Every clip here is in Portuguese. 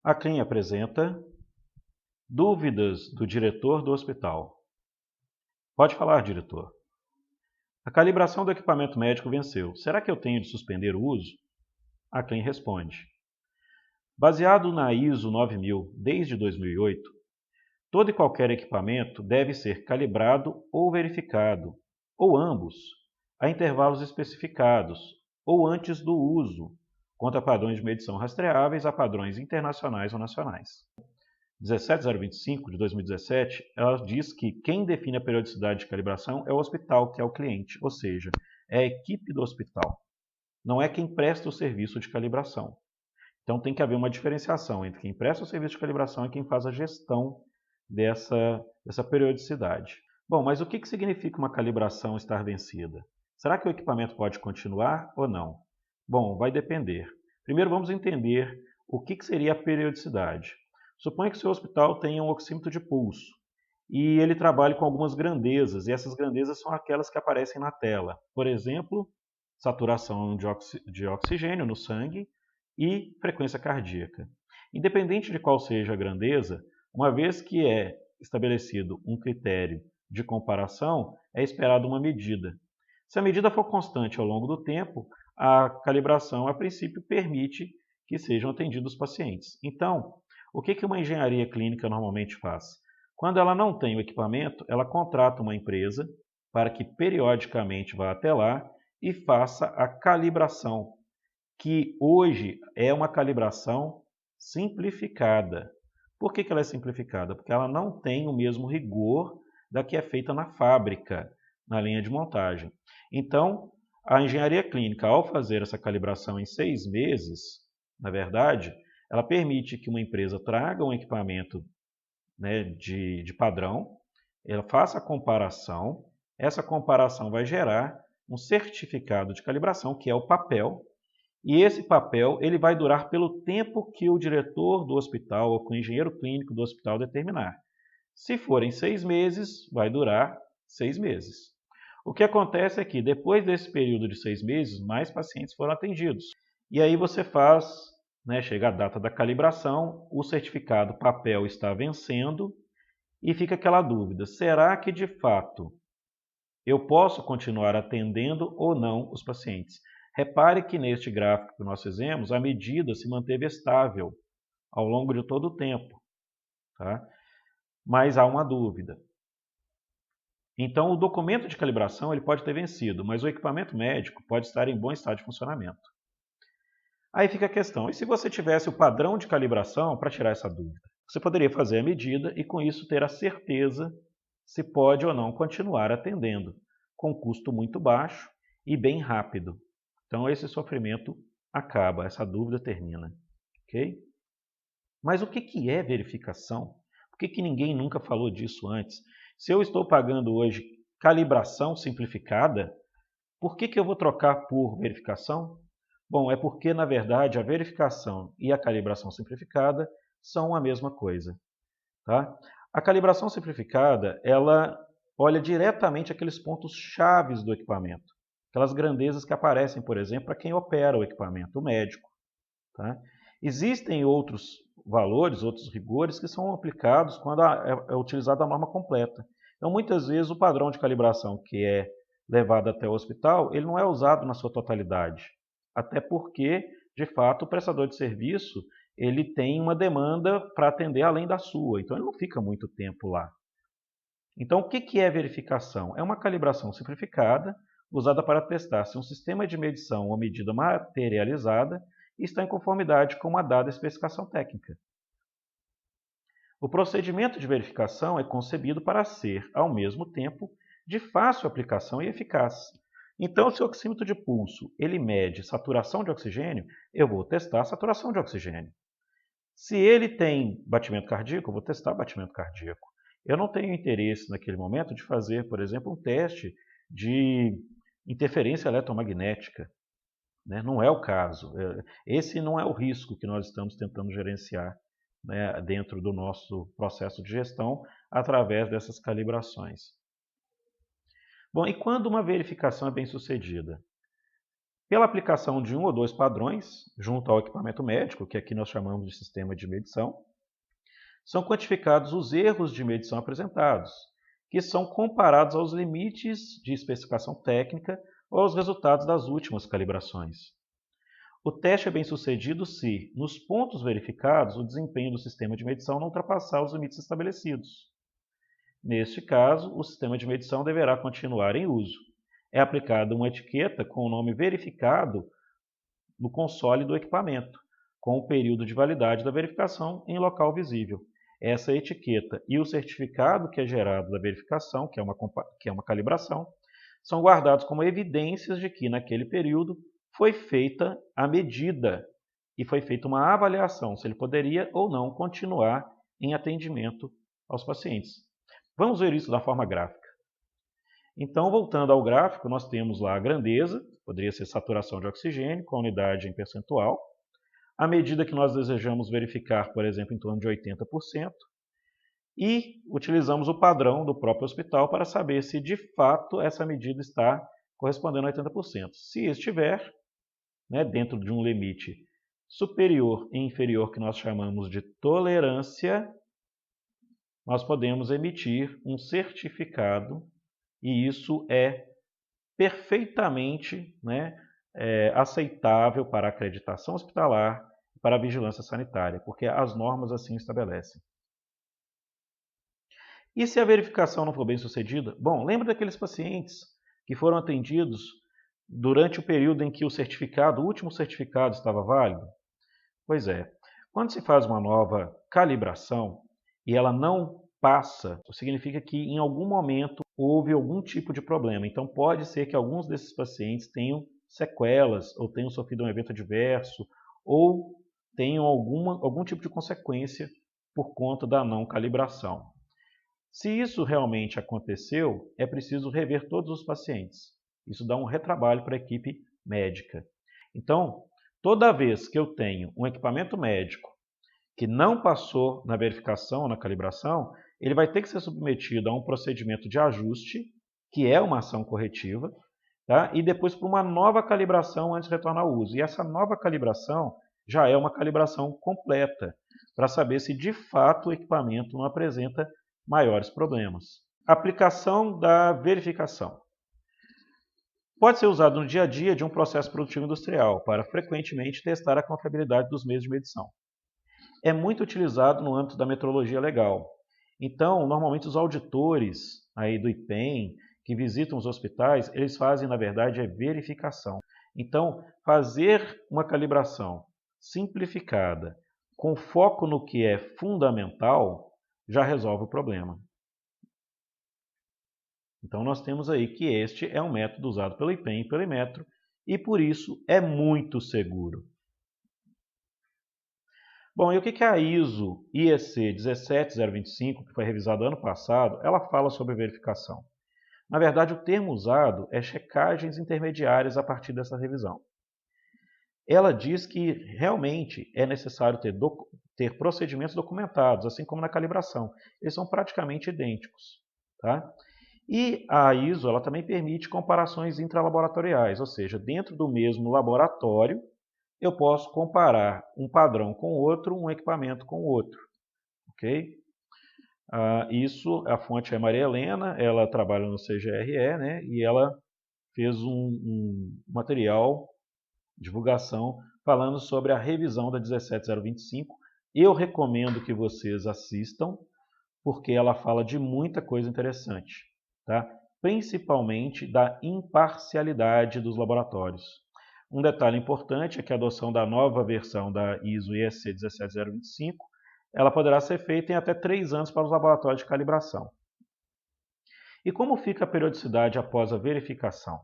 A CLIN apresenta dúvidas do diretor do hospital. Pode falar, diretor. A calibração do equipamento médico venceu. Será que eu tenho de suspender o uso? A CLIN responde. Baseado na ISO 9000 desde 2008, todo e qualquer equipamento deve ser calibrado ou verificado, ou ambos, a intervalos especificados, ou antes do uso, quanto a padrões de medição rastreáveis a padrões internacionais ou nacionais. 17025 de 2017, ela diz que quem define a periodicidade de calibração é o hospital, que é o cliente, ou seja, é a equipe do hospital. Não é quem presta o serviço de calibração. Então tem que haver uma diferenciação entre quem presta o serviço de calibração e quem faz a gestão dessa periodicidade. Bom, mas o que significa uma calibração estar vencida? Será que o equipamento pode continuar ou não? Bom, vai depender. Primeiro vamos entender o que seria a periodicidade. Suponha que o seu hospital tenha um oxímetro de pulso e ele trabalhe com algumas grandezas, e essas grandezas são aquelas que aparecem na tela. Por exemplo, saturação de oxigênio no sangue e frequência cardíaca. Independente de qual seja a grandeza, uma vez que é estabelecido um critério de comparação, é esperada uma medida. Se a medida for constante ao longo do tempo, a calibração, a princípio, permite que sejam atendidos os pacientes. Então, o que uma engenharia clínica normalmente faz? Quando ela não tem o equipamento, ela contrata uma empresa para que periodicamente vá até lá e faça a calibração, que hoje é uma calibração simplificada. Por que ela é simplificada? Porque ela não tem o mesmo rigor da que é feita na fábrica, na linha de montagem. Então, a engenharia clínica, ao fazer essa calibração em 6 meses, na verdade, ela permite que uma empresa traga um equipamento, né, de padrão, ela faça a comparação, essa comparação vai gerar um certificado de calibração, que é o papel, e esse papel ele vai durar pelo tempo que o diretor do hospital ou o engenheiro clínico do hospital determinar. Se forem 6 meses, vai durar 6 meses. O que acontece é que depois desse período de 6 meses, mais pacientes foram atendidos. E aí você faz, né, chega a data da calibração, o certificado papel está vencendo e fica aquela dúvida, será que de fato eu posso continuar atendendo ou não os pacientes? Repare que neste gráfico que nós fizemos, a medida se manteve estável ao longo de todo o tempo, tá? Mas há uma dúvida. Então, o documento de calibração ele pode ter vencido, mas o equipamento médico pode estar em bom estado de funcionamento. Aí fica a questão, e se você tivesse o padrão de calibração para tirar essa dúvida? Você poderia fazer a medida e com isso ter a certeza se pode ou não continuar atendendo, com custo muito baixo e bem rápido. Então esse sofrimento acaba, essa dúvida termina. Ok? Mas o que é verificação? Por que ninguém nunca falou disso antes? Se eu estou pagando hoje calibração simplificada, por que eu vou trocar por verificação? Bom, é porque, na verdade, a verificação e a calibração simplificada são a mesma coisa. Tá? A calibração simplificada, ela olha diretamente aqueles pontos chaves do equipamento. Aquelas grandezas que aparecem, por exemplo, para quem opera o equipamento, o médico. Tá? Existem outros valores, outros rigores que são aplicados quando é utilizada a norma completa. Então, muitas vezes, o padrão de calibração que é levado até o hospital, ele não é usado na sua totalidade. Até porque, de fato, o prestador de serviço ele tem uma demanda para atender além da sua, então ele não fica muito tempo lá. Então, o que é verificação? É uma calibração simplificada, usada para testar se um sistema de medição ou medida materializada está em conformidade com uma dada especificação técnica. O procedimento de verificação é concebido para ser, ao mesmo tempo, de fácil aplicação e eficaz. Então, se o oxímetro de pulso ele mede saturação de oxigênio, eu vou testar a saturação de oxigênio. Se ele tem batimento cardíaco, eu vou testar batimento cardíaco. Eu não tenho interesse naquele momento de fazer, por exemplo, um teste de interferência eletromagnética. Né? Não é o caso. Esse não é o risco que nós estamos tentando gerenciar, né, dentro do nosso processo de gestão através dessas calibrações. Bom, e quando uma verificação é bem sucedida? pela aplicação de um ou dois padrões junto ao equipamento médico, que aqui nós chamamos de sistema de medição, são quantificados os erros de medição apresentados, que são comparados aos limites de especificação técnica ou aos resultados das últimas calibrações. O teste é bem sucedido se, nos pontos verificados, o desempenho do sistema de medição não ultrapassar os limites estabelecidos. Neste caso, o sistema de medição deverá continuar em uso. É aplicada uma etiqueta com o nome verificado no console do equipamento, com o período de validade da verificação em local visível. Essa etiqueta e o certificado que é gerado da verificação, que é uma calibração, são guardados como evidências de que, naquele período, foi feita a medida e foi feita uma avaliação se ele poderia ou não continuar em atendimento aos pacientes. Vamos ver isso da forma gráfica. Então, voltando ao gráfico, nós temos lá a grandeza, poderia ser saturação de oxigênio, com a unidade em percentual. A medida que nós desejamos verificar, por exemplo, em torno de 80%. E utilizamos o padrão do próprio hospital para saber se, de fato, essa medida está correspondendo a 80%. Se estiver, dentro de um limite superior e inferior que nós chamamos de tolerância, nós podemos emitir um certificado e isso é perfeitamente aceitável para a acreditação hospitalar e para a vigilância sanitária, porque as normas assim estabelecem. E se a verificação não for bem sucedida? Bom, lembra daqueles pacientes que foram atendidos durante o período em que o último certificado estava válido? Pois é, quando se faz uma nova calibração e ela não passa, significa que em algum momento houve algum tipo de problema. Então pode ser que alguns desses pacientes tenham sequelas, ou tenham sofrido um evento adverso, ou tenham algum tipo de consequência por conta da não calibração. Se isso realmente aconteceu, é preciso rever todos os pacientes. Isso dá um retrabalho para a equipe médica. Então, toda vez que eu tenho um equipamento médico que não passou na verificação, na calibração, ele vai ter que ser submetido a um procedimento de ajuste, que é uma ação corretiva, tá? E depois para uma nova calibração antes de retornar ao uso. E essa nova calibração já é uma calibração completa, para saber se de fato o equipamento não apresenta maiores problemas. Aplicação da verificação. Pode ser usado no dia a dia de um processo produtivo industrial, para frequentemente testar a confiabilidade dos meios de medição. É muito utilizado no âmbito da metrologia legal. Então, normalmente os auditores aí do IPEM, que visitam os hospitais, eles fazem, na verdade, a verificação. Então, fazer uma calibração simplificada, com foco no que é fundamental, já resolve o problema. Então, nós temos aí que este é um método usado pelo IPEM e pelo Inmetro, e por isso é muito seguro. Bom, e o que a ISO IEC 17025, que foi revisada ano passado, ela fala sobre verificação? Na verdade, o termo usado é checagens intermediárias a partir dessa revisão. Ela diz que realmente é necessário ter procedimentos documentados, assim como na calibração. Eles são praticamente idênticos. Tá? E a ISO ela também permite comparações intralaboratoriais, ou seja, dentro do mesmo laboratório, eu posso comparar um padrão com outro, um equipamento com outro. Ok? A fonte é Maria Helena, ela trabalha no CGRE, e ela fez um material, divulgação, falando sobre a revisão da 17025. Eu recomendo que vocês assistam, porque ela fala de muita coisa interessante, tá? Principalmente da imparcialidade dos laboratórios. Um detalhe importante é que a adoção da nova versão da ISO IEC 17025, ela poderá ser feita em até 3 anos para os laboratórios de calibração. E como fica a periodicidade após a verificação?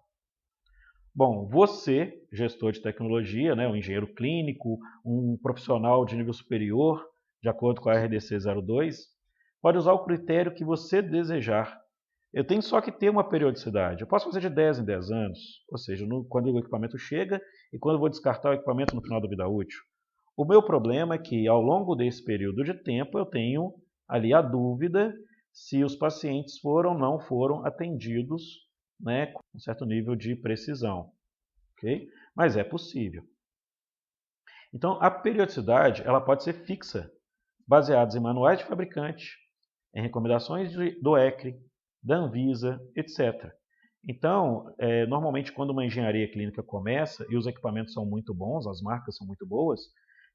Bom, você, gestor de tecnologia, um engenheiro clínico, um profissional de nível superior, de acordo com a RDC 02, pode usar o critério que você desejar. Eu tenho só que ter uma periodicidade. Eu posso fazer de 10 em 10 anos, ou seja, quando o equipamento chega e quando eu vou descartar o equipamento no final da vida útil. O meu problema é que, ao longo desse período de tempo, eu tenho ali a dúvida se os pacientes foram ou não foram atendidos com um certo nível de precisão. Okay? mas é possível. Então, a periodicidade ela pode ser fixa, baseados em manuais de fabricante, em recomendações do ECRI, da Anvisa, etc. Então, normalmente quando uma engenharia clínica começa e os equipamentos são muito bons, as marcas são muito boas,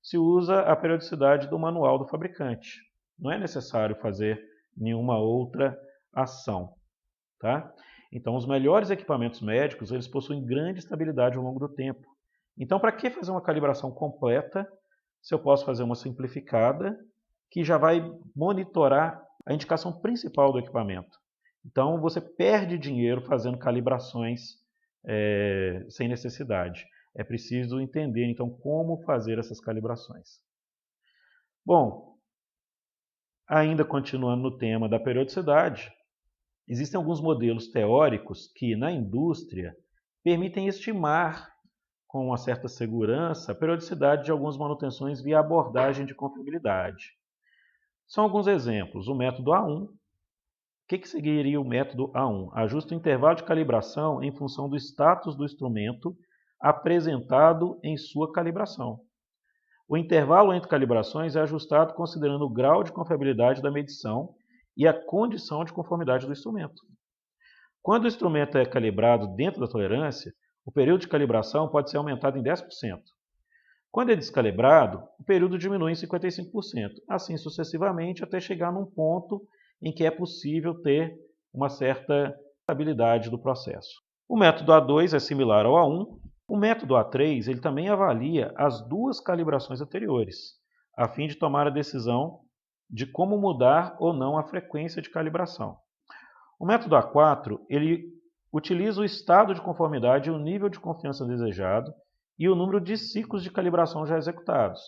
se usa a periodicidade do manual do fabricante. Não é necessário fazer nenhuma outra ação. Tá? Então, os melhores equipamentos médicos eles possuem grande estabilidade ao longo do tempo. Então, para que fazer uma calibração completa se eu posso fazer uma simplificada que já vai monitorar a indicação principal do equipamento? Então, você perde dinheiro fazendo calibrações sem necessidade. É preciso entender, então, como fazer essas calibrações. Bom, ainda continuando no tema da periodicidade, existem alguns modelos teóricos que, na indústria, permitem estimar com uma certa segurança a periodicidade de algumas manutenções via abordagem de confiabilidade. São alguns exemplos. O método A1. O que seguiria o método A1? Ajusta o intervalo de calibração em função do status do instrumento apresentado em sua calibração. O intervalo entre calibrações é ajustado considerando o grau de confiabilidade da medição e a condição de conformidade do instrumento. Quando o instrumento é calibrado dentro da tolerância, o período de calibração pode ser aumentado em 10%. Quando é descalibrado, o período diminui em 55%, assim sucessivamente até chegar num ponto em que é possível ter uma certa estabilidade do processo. O método A2 é similar ao A1. O método A3 ele também avalia as duas calibrações anteriores, a fim de tomar a decisão de como mudar ou não a frequência de calibração. O método A4 ele utiliza o estado de conformidade e o nível de confiança desejado e o número de ciclos de calibração já executados.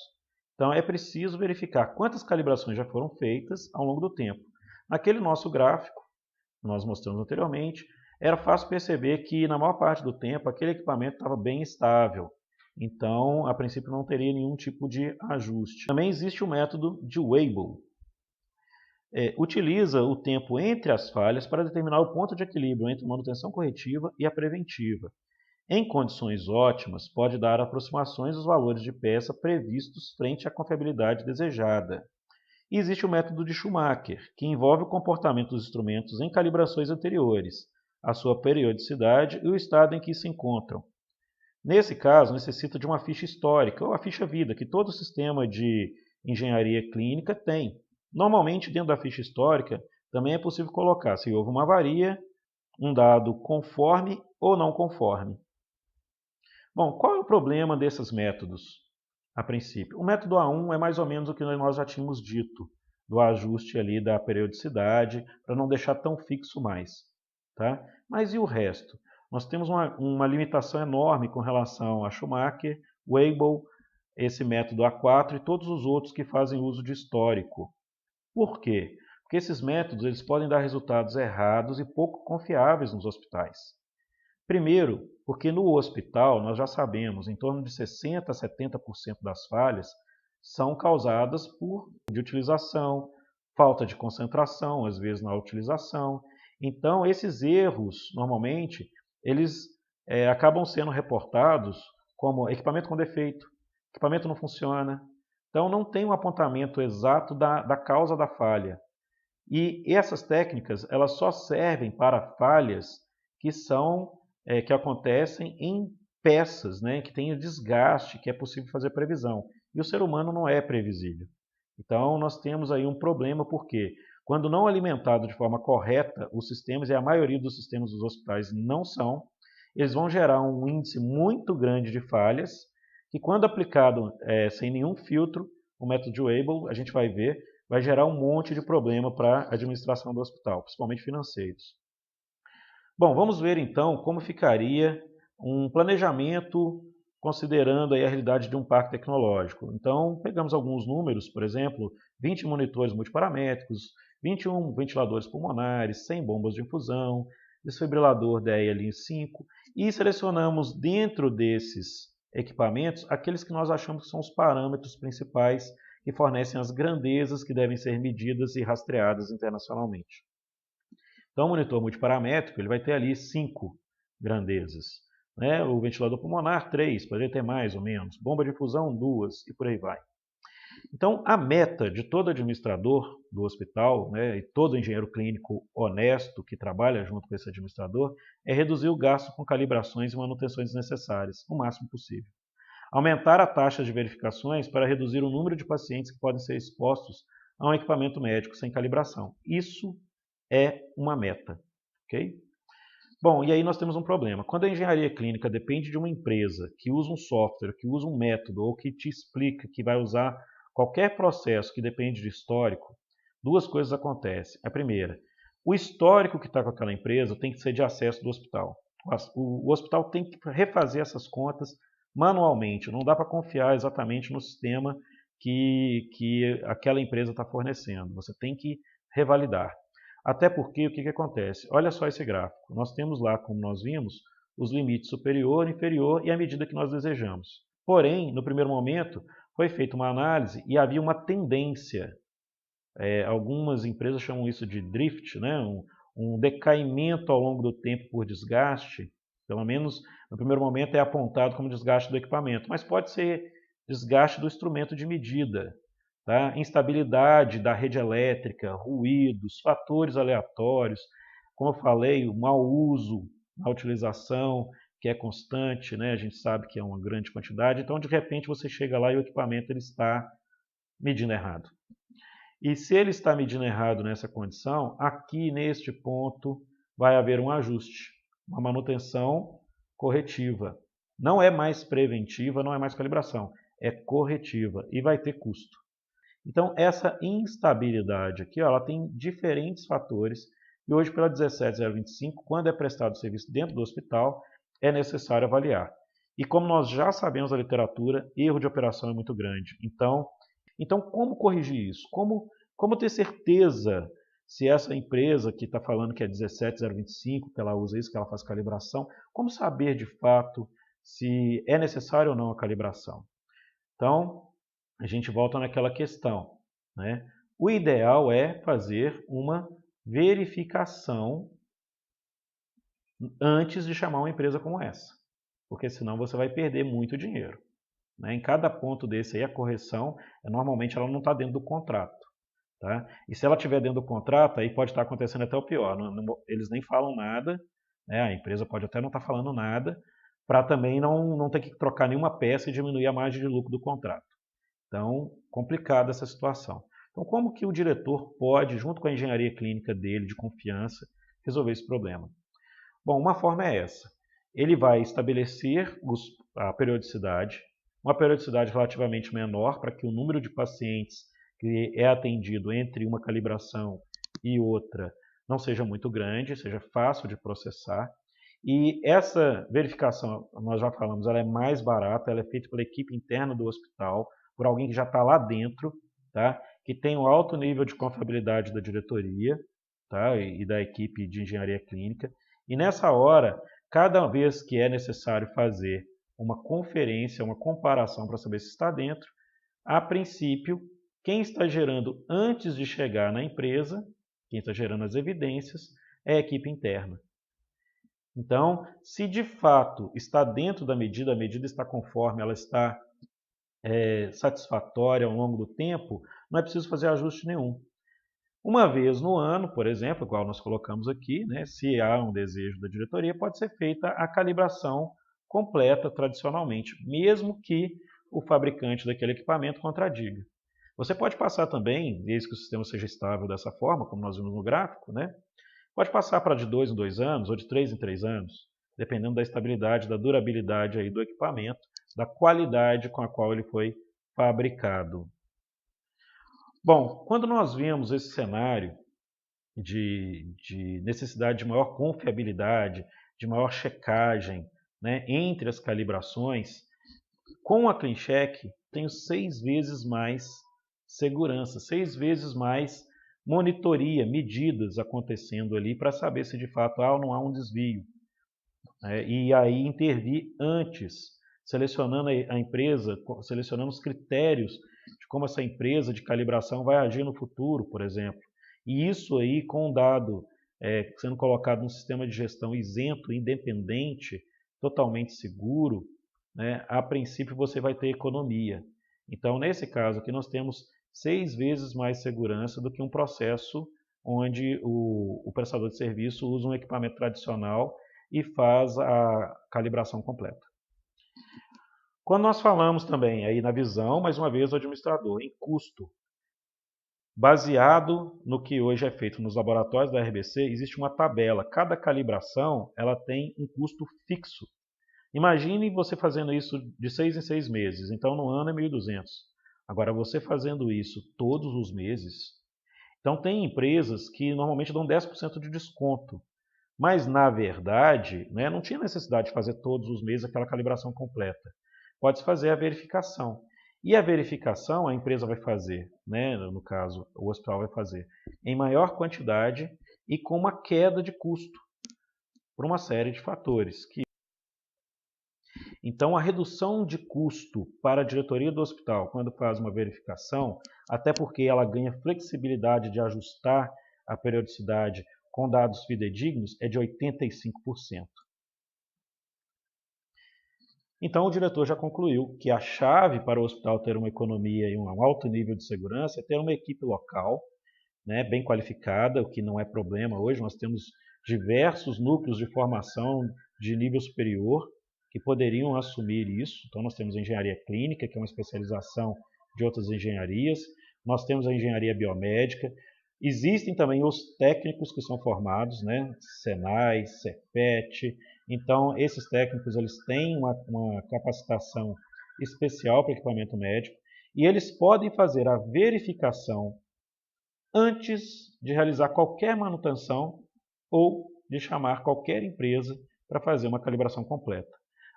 Então é preciso verificar quantas calibrações já foram feitas ao longo do tempo. Naquele nosso gráfico, que nós mostramos anteriormente, era fácil perceber que na maior parte do tempo aquele equipamento estava bem estável. Então, a princípio não teria nenhum tipo de ajuste. Também existe o método de Weibull. Utiliza o tempo entre as falhas para determinar o ponto de equilíbrio entre a manutenção corretiva e a preventiva. Em condições ótimas, pode dar aproximações dos valores de peça previstos frente à confiabilidade desejada. E existe o método de Schumacher, que envolve o comportamento dos instrumentos em calibrações anteriores, a sua periodicidade e o estado em que se encontram. Nesse caso, necessita de uma ficha histórica, ou a ficha vida, que todo sistema de engenharia clínica tem. Normalmente, dentro da ficha histórica, também é possível colocar se houve uma avaria, um dado conforme ou não conforme. Bom, qual é o problema desses métodos, a princípio? O método A1 é mais ou menos o que nós já tínhamos dito, do ajuste ali da periodicidade, para não deixar tão fixo mais. Tá? Mas e o resto? Nós temos uma limitação enorme com relação a Schumacher, Weibull, esse método A4 e todos os outros que fazem uso de histórico. Por quê? Porque esses métodos eles podem dar resultados errados e pouco confiáveis nos hospitais. Primeiro, porque no hospital, nós já sabemos, em torno de 60% a 70% das falhas são causadas por de utilização, falta de concentração, às vezes na utilização. Então, esses erros, normalmente, eles acabam sendo reportados como equipamento com defeito, equipamento não funciona. Então, não tem um apontamento exato da causa da falha. E essas técnicas, elas só servem para falhas que acontecem em peças, né, que têm desgaste, que é possível fazer previsão. E o ser humano não é previsível. Então, nós temos aí um problema, porque quando não alimentado de forma correta os sistemas, e a maioria dos sistemas dos hospitais não são, eles vão gerar um índice muito grande de falhas, que quando aplicado sem nenhum filtro, o método de Weibull, a gente vai ver, vai gerar um monte de problema para a administração do hospital, principalmente financeiros. Bom, vamos ver então como ficaria um planejamento considerando aí a realidade de um parque tecnológico. Então, pegamos alguns números, por exemplo, 20 monitores multiparamétricos, 21 ventiladores pulmonares, 100 bombas de infusão, desfibrilador DEA-Lin5 e selecionamos dentro desses equipamentos aqueles que nós achamos que são os parâmetros principais que fornecem as grandezas que devem ser medidas e rastreadas internacionalmente. Então, o monitor multiparamétrico ele vai ter ali 5 grandezas. né? O ventilador pulmonar, 3, poderia ter mais ou menos. Bomba de infusão, 2, e por aí vai. Então, a meta de todo administrador do hospital, né, e todo engenheiro clínico honesto que trabalha junto com esse administrador, é reduzir o gasto com calibrações e manutenções necessárias, o máximo possível. Aumentar a taxa de verificações para reduzir o número de pacientes que podem ser expostos a um equipamento médico sem calibração. Isso é uma meta, ok? Bom, e aí nós temos um problema. Quando a engenharia clínica depende de uma empresa que usa um software, que usa um método, ou que te explica que vai usar qualquer processo que depende de histórico, duas coisas acontecem. A primeira, o histórico que está com aquela empresa tem que ser de acesso do hospital. O hospital tem que refazer essas contas manualmente, não dá para confiar exatamente no sistema que aquela empresa está fornecendo. Você tem que revalidar. Até porque, o que acontece? Olha só esse gráfico. Nós temos lá, como nós vimos, os limites superior, inferior e a medida que nós desejamos. Porém, no primeiro momento, foi feita uma análise e havia uma tendência. Algumas empresas chamam isso de drift, né? Um decaimento ao longo do tempo por desgaste. Pelo menos, no primeiro momento, é apontado como desgaste do equipamento, mas pode ser desgaste do instrumento de medida. Tá? Instabilidade da rede elétrica, ruídos, fatores aleatórios, como eu falei, o mau uso, a utilização que é constante, né? A gente sabe que é uma grande quantidade, então de repente você chega lá e o equipamento ele está medindo errado. E se ele está medindo errado nessa condição, aqui neste ponto vai haver um ajuste, uma manutenção corretiva. Não é mais preventiva, não é mais calibração, é corretiva e vai ter custo. Então, essa instabilidade aqui, ela tem diferentes fatores e hoje, pela 17025, quando é prestado serviço dentro do hospital, é necessário avaliar. E como nós já sabemos da literatura, erro de operação é muito grande. Então como corrigir isso? Como ter certeza se essa empresa que está falando que é 17025, que ela usa isso, que ela faz calibração, como saber de fato se é necessário ou não a calibração? Então, a gente volta naquela questão, né? O ideal é fazer uma verificação antes de chamar uma empresa como essa, porque senão você vai perder muito dinheiro. Né? Em cada ponto desse aí, a correção, normalmente ela não está dentro do contrato. Tá? E se ela estiver dentro do contrato, aí pode estar acontecendo até o pior. Eles nem falam nada, né? A empresa pode até não estar falando nada, para também não ter que trocar nenhuma peça e diminuir a margem de lucro do contrato. Então, complicada essa situação. Então, como que o diretor pode, junto com a engenharia clínica dele, de confiança, resolver esse problema? Bom, uma forma é essa. Ele vai estabelecer a periodicidade, uma periodicidade relativamente menor, para que o número de pacientes que é atendido entre uma calibração e outra não seja muito grande, seja fácil de processar. E essa verificação, nós já falamos, ela é mais barata, ela é feita pela equipe interna do hospital, por alguém que já está lá dentro, tá? Que tem um alto nível de confiabilidade da diretoria, tá? E da equipe de engenharia clínica. E nessa hora, cada vez que é necessário fazer uma conferência, uma comparação para saber se está dentro, a princípio, quem está gerando antes de chegar na empresa, quem está gerando as evidências, é a equipe interna. Então, se de fato está dentro da medida, a medida está conforme, ela está satisfatória ao longo do tempo, não é preciso fazer ajuste nenhum. Uma vez no ano, por exemplo, igual nós colocamos aqui, né, se há um desejo da diretoria, pode ser feita a calibração completa tradicionalmente, mesmo que o fabricante daquele equipamento contradiga. Você pode passar também, desde que o sistema seja estável dessa forma, como nós vimos no gráfico, né, pode passar para de 2 em 2 anos ou de 3 em 3 anos, dependendo da estabilidade, da durabilidade aí do equipamento, da qualidade com a qual ele foi fabricado. Bom, quando nós vemos esse cenário de necessidade de maior confiabilidade, de maior checagem, né, entre as calibrações, com a CleanCheck tenho 6 vezes mais segurança, 6 vezes mais monitoria, medidas acontecendo ali para saber se de fato há ou não há um desvio. E aí intervir antes, selecionando a empresa, selecionando os critérios de como essa empresa de calibração vai agir no futuro, por exemplo. E isso aí com um dado sendo colocado num sistema de gestão isento, independente, totalmente seguro, né, a princípio você vai ter economia. Então, nesse caso aqui, nós temos 6 vezes mais segurança do que um processo onde o prestador de serviço usa um equipamento tradicional e faz a calibração completa. Quando nós falamos também aí na visão, mais uma vez, do administrador, em custo, baseado no que hoje é feito nos laboratórios da RBC, existe uma tabela. Cada calibração ela tem um custo fixo. Imagine você fazendo isso de 6 em 6 meses, então no ano é 1.200. Agora, você fazendo isso todos os meses, então tem empresas que normalmente dão 10% de desconto, mas na verdade, né, não tinha necessidade de fazer todos os meses aquela calibração completa. Pode-se fazer a verificação. E a verificação a empresa vai fazer, né, no caso, o hospital vai fazer, em maior quantidade e com uma queda de custo, por uma série de fatores. Então, a redução de custo para a diretoria do hospital, quando faz uma verificação, até porque ela ganha flexibilidade de ajustar a periodicidade com dados fidedignos, é de 85%. Então, o diretor já concluiu que a chave para o hospital ter uma economia e um alto nível de segurança é ter uma equipe local, né, bem qualificada, o que não é problema hoje. Nós temos diversos núcleos de formação de nível superior que poderiam assumir isso. Então, nós temos a engenharia clínica, que é uma especialização de outras engenharias. Nós temos a engenharia biomédica. Existem também os técnicos que são formados, né? Senai, CEPET. Então, esses técnicos eles têm uma capacitação especial para equipamento médico e eles podem fazer a verificação antes de realizar qualquer manutenção ou de chamar qualquer empresa para fazer uma calibração completa.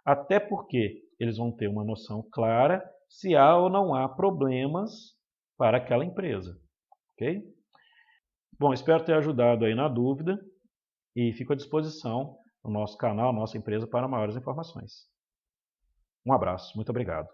Até porque eles vão ter uma noção clara se há ou não há problemas para aquela empresa. Ok? Bom, espero ter ajudado aí na dúvida e fico à disposição no nosso canal, nossa empresa, para maiores informações. Um abraço, muito obrigado.